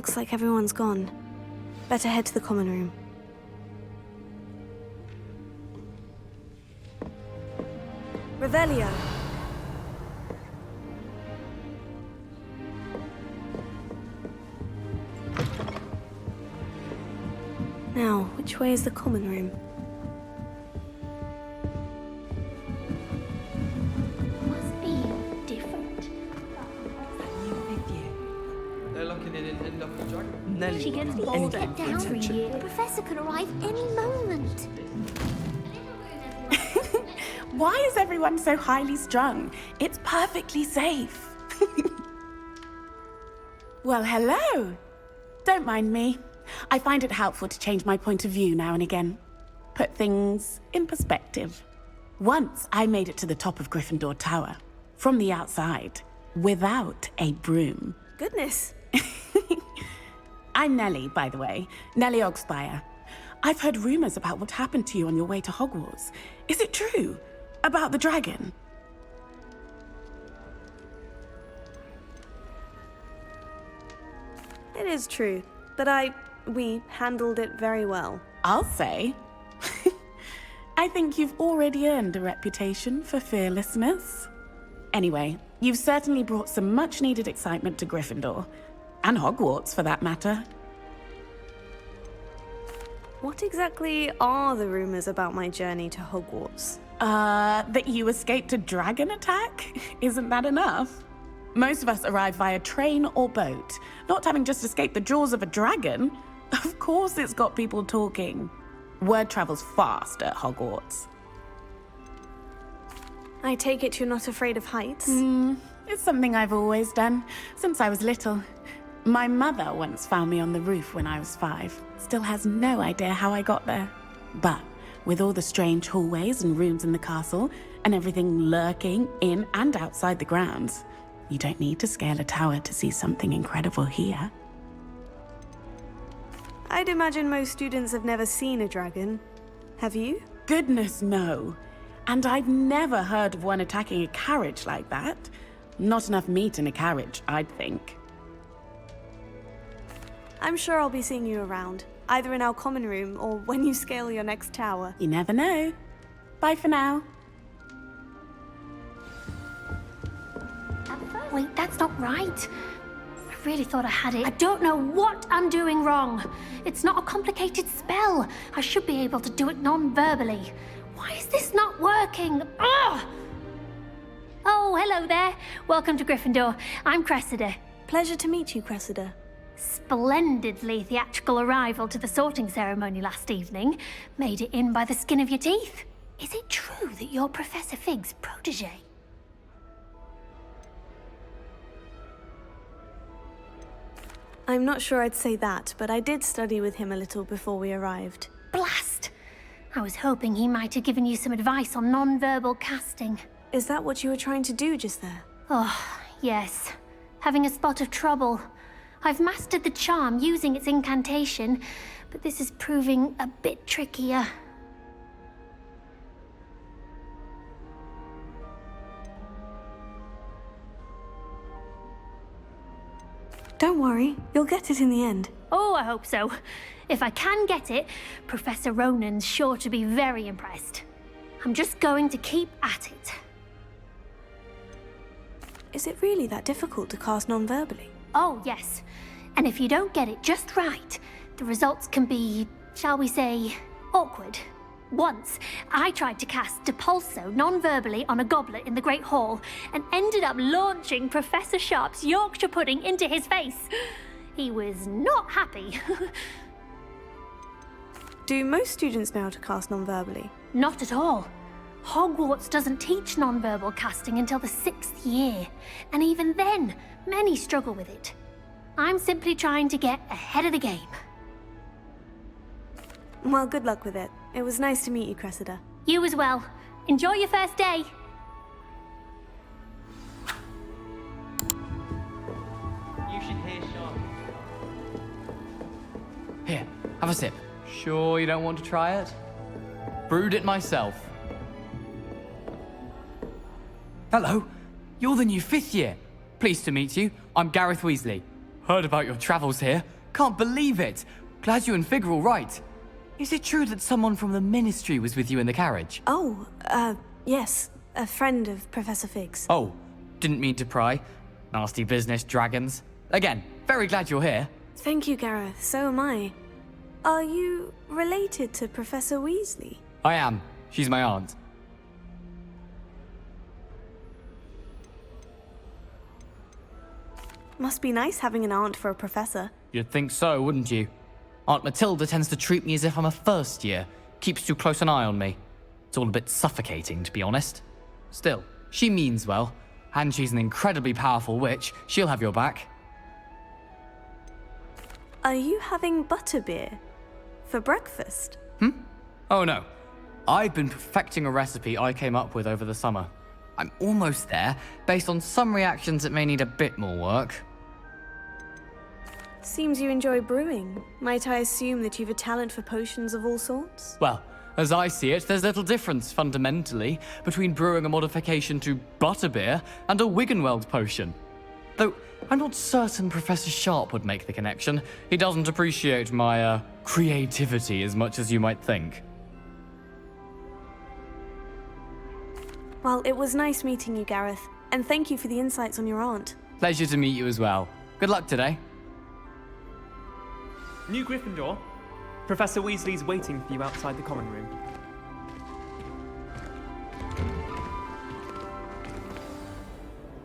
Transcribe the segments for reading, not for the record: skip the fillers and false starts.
Looks like everyone's gone. Better head to the common room. Revelio! Now, which way is the common room? Must be different. They're looking in Dr. Dragon. Nelly, She gets any older down every attention. year. The professor could arrive any moment. Why is everyone so highly strung? It's perfectly safe. Well, hello. Don't mind me. I find it helpful to change my point of view now and again. Put things in perspective. Once I made it to the top of Gryffindor Tower, from the outside, without a broom. Goodness! I'm Nellie, by the way. Nellie Ogspire. I've heard rumors about what happened to you on your way to Hogwarts. Is it true? About the dragon? It is true, but we handled it very well. I'll say. I think you've already earned a reputation for fearlessness. Anyway, you've certainly brought some much-needed excitement to Gryffindor. And Hogwarts, for that matter. What exactly are the rumors about my journey to Hogwarts? That you escaped a dragon attack? Isn't that enough? Most of us arrive via train or boat, not having just escaped the jaws of a dragon. Of course it's got people talking. Word travels fast at Hogwarts. I take it you're not afraid of heights? It's something I've always done, since I was little. My mother once found me on the roof when I was 5. Still has no idea how I got there. But with all the strange hallways and rooms in the castle, and everything lurking in and outside the grounds, you don't need to scale a tower to see something incredible here. I'd imagine most students have never seen a dragon. Have you? Goodness, no. And I've never heard of one attacking a carriage like that. Not enough meat in a carriage, I'd think. I'm sure I'll be seeing you around, either in our common room or when you scale your next tower. You never know. Bye for now. Wait, that's not right. I really thought I had it. I don't know what I'm doing wrong. It's not a complicated spell. I should be able to do it non-verbally. Why is this not working? Ugh! Oh, hello there. Welcome to Gryffindor. I'm Cressida. Pleasure to meet you, Cressida. Splendidly theatrical arrival to the sorting ceremony last evening. Made it in by the skin of your teeth. Is it true that you're Professor Fig's protege? I'm not sure I'd say that, but I did study with him a little before we arrived. Blast! I was hoping he might have given you some advice on non-verbal casting. Is that what you were trying to do just there? Oh, yes. Having a spot of trouble. I've mastered the charm using its incantation, but this is proving a bit trickier. Don't worry, you'll get it in the end. Oh, I hope so. If I can get it, Professor Ronan's sure to be very impressed. I'm just going to keep at it. Is it really that difficult to cast non-verbally? Oh, yes. And if you don't get it just right, the results can be, shall we say, awkward. Once, I tried to cast Depulso non-verbally on a goblet in the Great Hall and ended up launching Professor Sharp's Yorkshire pudding into his face. He was not happy. Do most students know how to cast non-verbally? Not at all. Hogwarts doesn't teach non-verbal casting until the 6th year, and even then, many struggle with it. I'm simply trying to get ahead of the game. Well, good luck with it. It was nice to meet you, Cressida. You as well. Enjoy your first day. You should hear Sean. Here, have a sip. Sure you don't want to try it? Brewed it myself. Hello, you're the new 5th year. Pleased to meet you. I'm Gareth Weasley. Heard about your travels here. can't believe it! Glad you and Fig are all right. Is it true that someone from the Ministry was with you in the carriage? Oh, yes. A friend of Professor Fig's. Oh, didn't mean to pry. Nasty business, dragons. Again, very glad you're here. Thank you, Gareth. So am I. Are you related to Professor Weasley? I am. She's my aunt. Must be nice having an aunt for a professor. You'd think so, wouldn't you? Aunt Matilda tends to treat me as if I'm a first year. Keeps too close an eye on me. It's all a bit suffocating, to be honest. Still, she means well. And she's an incredibly powerful witch. She'll have your back. Are you having butterbeer? For breakfast? Oh no. I've been perfecting a recipe I came up with over the summer. I'm almost there, based on some reactions that may need a bit more work. Seems you enjoy brewing. Might I assume that you've a talent for potions of all sorts? Well, as I see it, there's little difference, fundamentally, between brewing a modification to butterbeer and a Wiggenweld potion. Though, I'm not certain Professor Sharp would make the connection. He doesn't appreciate my, creativity as much as you might think. Well, it was nice meeting you, Gareth. And thank you for the insights on your aunt. Pleasure to meet you as well. Good luck today. New Gryffindor. Professor Weasley's waiting for you outside the common room.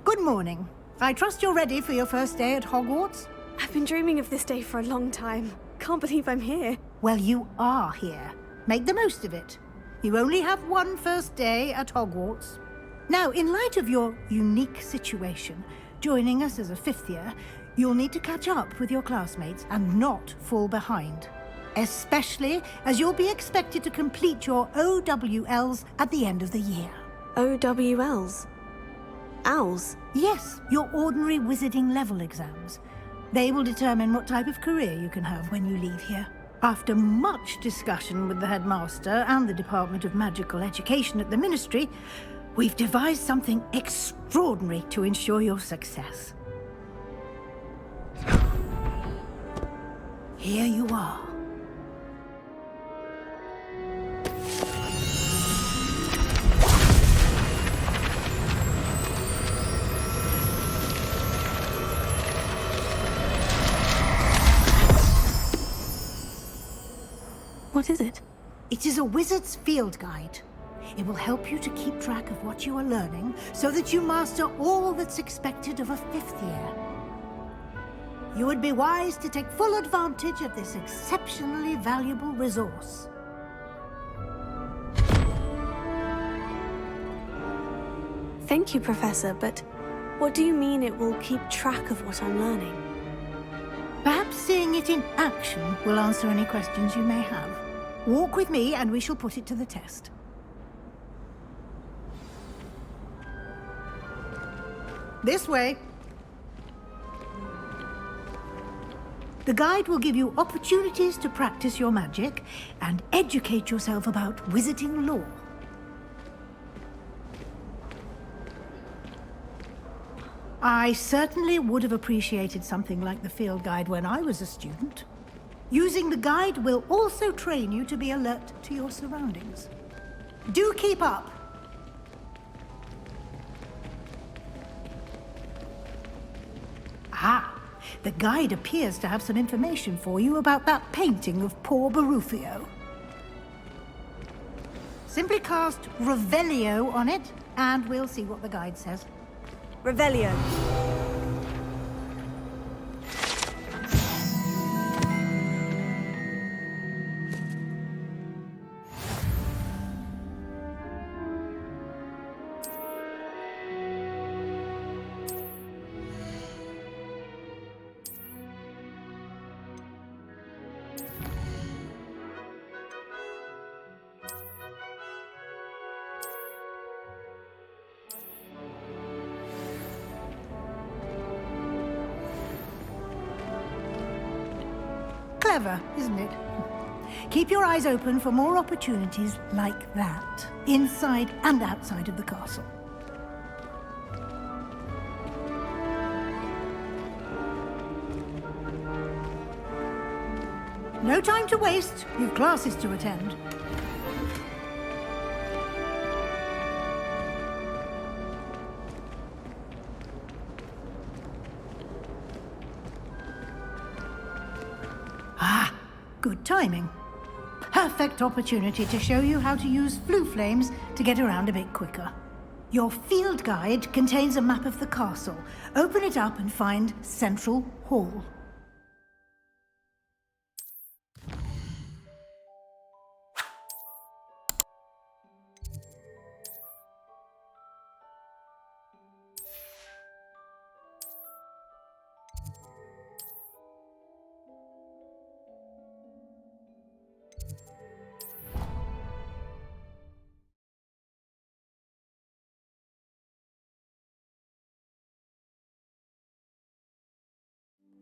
Good morning. I trust you're ready for your first day at Hogwarts? I've been dreaming of this day for a long time. Can't believe I'm here. Well, you are here. Make the most of it. You only have one first day at Hogwarts. Now, in light of your unique situation, joining us as a fifth year, you'll need to catch up with your classmates and not fall behind. Especially as you'll be expected to complete your OWLs at the end of the year. OWLs? Owls? Yes, your ordinary wizarding level exams. They will determine what type of career you can have when you leave here. After much discussion with the headmaster and the Department of Magical Education at the Ministry, we've devised something extraordinary to ensure your success. Here you are. What is it? It is a wizard's field guide. It will help you to keep track of what you are learning so that you master all that's expected of a fifth year. You would be wise to take full advantage of this exceptionally valuable resource. Thank you, Professor, but what do you mean it will keep track of what I'm learning? Perhaps seeing it in action will answer any questions you may have. Walk with me and we shall put it to the test. This way. The guide will give you opportunities to practice your magic and educate yourself about wizarding lore. I certainly would have appreciated something like the field guide when I was a student. Using the guide will also train you to be alert to your surroundings. Do keep up! Ah, the guide appears to have some information for you about that painting of poor Barufio. Simply cast Revelio on it, and we'll see what the guide says. Revelio. Clever, isn't it? Keep your eyes open for more opportunities like that, inside and outside of the castle. No time to waste. You've classes to attend. Ah, good timing. Perfect opportunity to show you how to use flue flames to get around a bit quicker. Your field guide contains a map of the castle. Open it up and find Central Hall.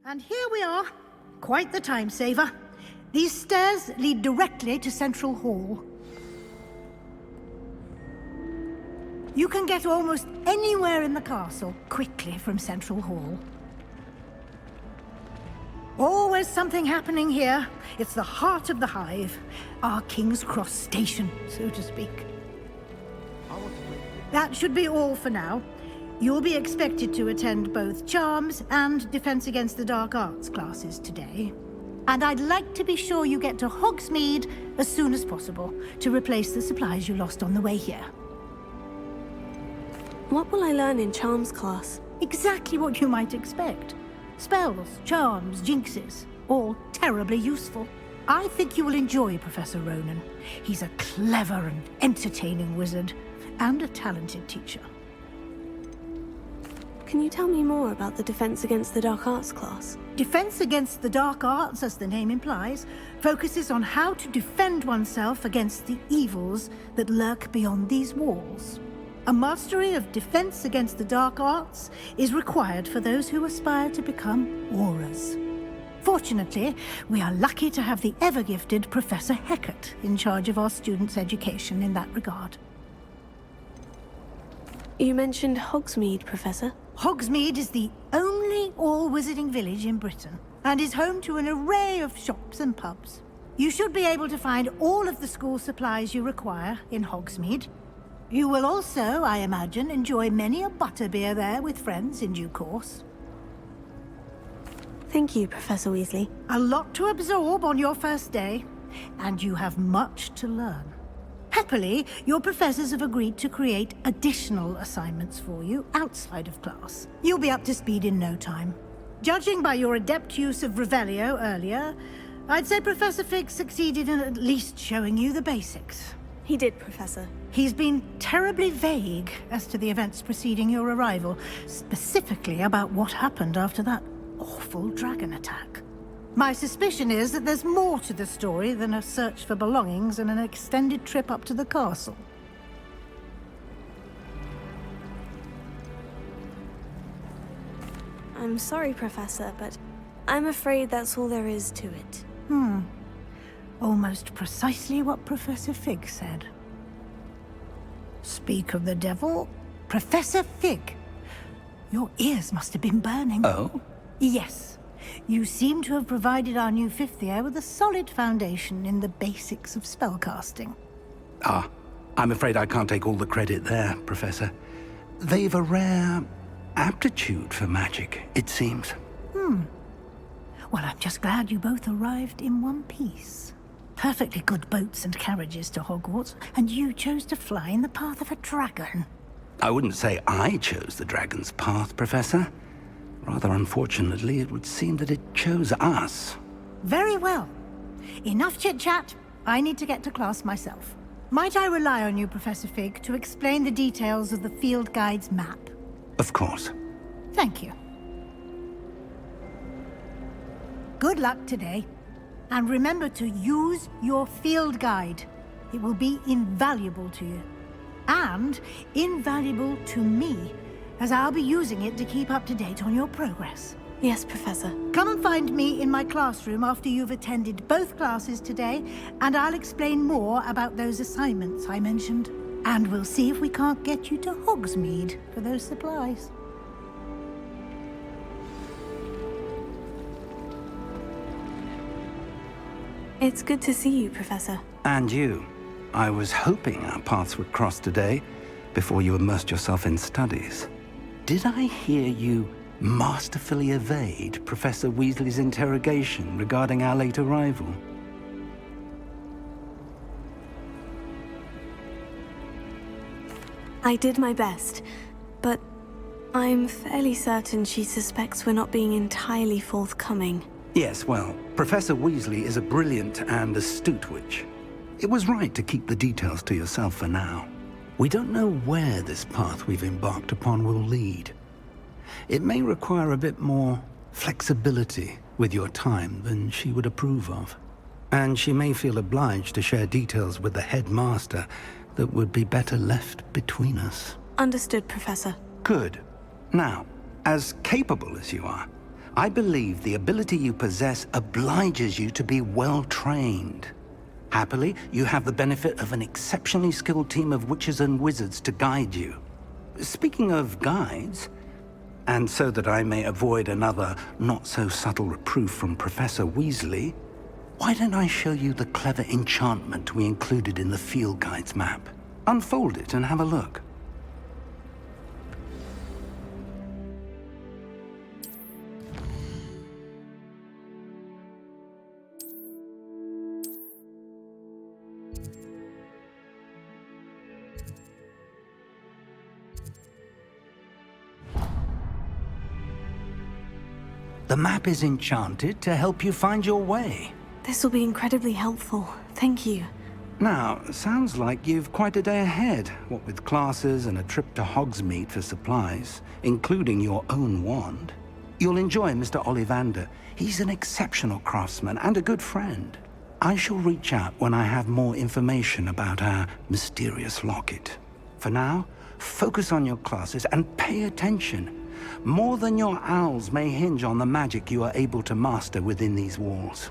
And here we are. Quite the time saver. These stairs lead directly to Central Hall. You can get almost anywhere in the castle quickly from Central Hall. Always something happening here. It's the heart of the hive. Our King's Cross station, so to speak. That should be all for now. You'll be expected to attend both Charms and Defense Against the Dark Arts classes today. And I'd like to be sure you get to Hogsmeade as soon as possible to replace the supplies you lost on the way here. What will I learn in Charms class? Exactly what you might expect. Spells, charms, jinxes, all terribly useful. I think you will enjoy Professor Ronan. He's a clever and entertaining wizard, and a talented teacher. Can you tell me more about the Defense Against the Dark Arts class? Defense Against the Dark Arts, as the name implies, focuses on how to defend oneself against the evils that lurk beyond these walls. A mastery of Defense Against the Dark Arts is required for those who aspire to become Aurors. Fortunately, we are lucky to have the ever-gifted Professor Hecat in charge of our students' education in that regard. You mentioned Hogsmeade, Professor. Hogsmeade is the only all-wizarding village in Britain, and is home to an array of shops and pubs. You should be able to find all of the school supplies you require in Hogsmeade. You will also, I imagine, enjoy many a butterbeer there with friends in due course. Thank you, Professor Weasley. A lot to absorb on your first day, and you have much to learn. Happily, your professors have agreed to create additional assignments for you outside of class. You'll be up to speed in no time. Judging by your adept use of Revelio earlier, I'd say Professor Fig succeeded in at least showing you the basics. He did, Professor. He's been terribly vague as to the events preceding your arrival, specifically about what happened after that awful dragon attack. My suspicion is that there's more to the story than a search for belongings and an extended trip up to the castle. I'm sorry, Professor, but I'm afraid that's all there is to it. Almost precisely what Professor Fig said. Speak of the devil, Professor Fig. Your ears must have been burning. Oh? Yes. You seem to have provided our new fifth year with a solid foundation in the basics of spellcasting. Ah, I'm afraid I can't take all the credit there, Professor. They've a rare aptitude for magic, it seems. Well, I'm just glad you both arrived in one piece. Perfectly good boats and carriages to Hogwarts, and you chose to fly in the path of a dragon. I wouldn't say I chose the dragon's path, Professor. Rather unfortunately, it would seem that it chose us. Very well. Enough chit-chat. I need to get to class myself. Might I rely on you, Professor Fig, to explain the details of the field guide's map? Of course. Thank you. Good luck today. And remember to use your field guide. It will be invaluable to you. And invaluable to me, as I'll be using it to keep up to date on your progress. Yes, Professor. Come and find me in my classroom after you've attended both classes today, and I'll explain more about those assignments I mentioned. And we'll see if we can't get you to Hogsmeade for those supplies. It's good to see you, Professor. And you. I was hoping our paths would cross today, before you immersed yourself in studies. Did I hear you masterfully evade Professor Weasley's interrogation regarding our late arrival? I did my best, but I'm fairly certain she suspects we're not being entirely forthcoming. Yes, well, Professor Weasley is a brilliant and astute witch. It was right to keep the details to yourself for now. We don't know where this path we've embarked upon will lead. It may require a bit more flexibility with your time than she would approve of. And she may feel obliged to share details with the headmaster that would be better left between us. Understood, Professor. Good. Now, as capable as you are, I believe the ability you possess obliges you to be well trained. Happily, you have the benefit of an exceptionally skilled team of witches and wizards to guide you. Speaking of guides, and so that I may avoid another not-so-subtle reproof from Professor Weasley, why don't I show you the clever enchantment we included in the field guide's map? Unfold it and have a look. The map is enchanted to help you find your way. This will be incredibly helpful. Thank you. Now, sounds like you've quite a day ahead, what with classes and a trip to Hogsmeade for supplies, including your own wand. You'll enjoy Mr. Ollivander. He's an exceptional craftsman and a good friend. I shall reach out when I have more information about our mysterious locket. For now, focus on your classes and pay attention. More than your owls may hinge on the magic you are able to master within these walls.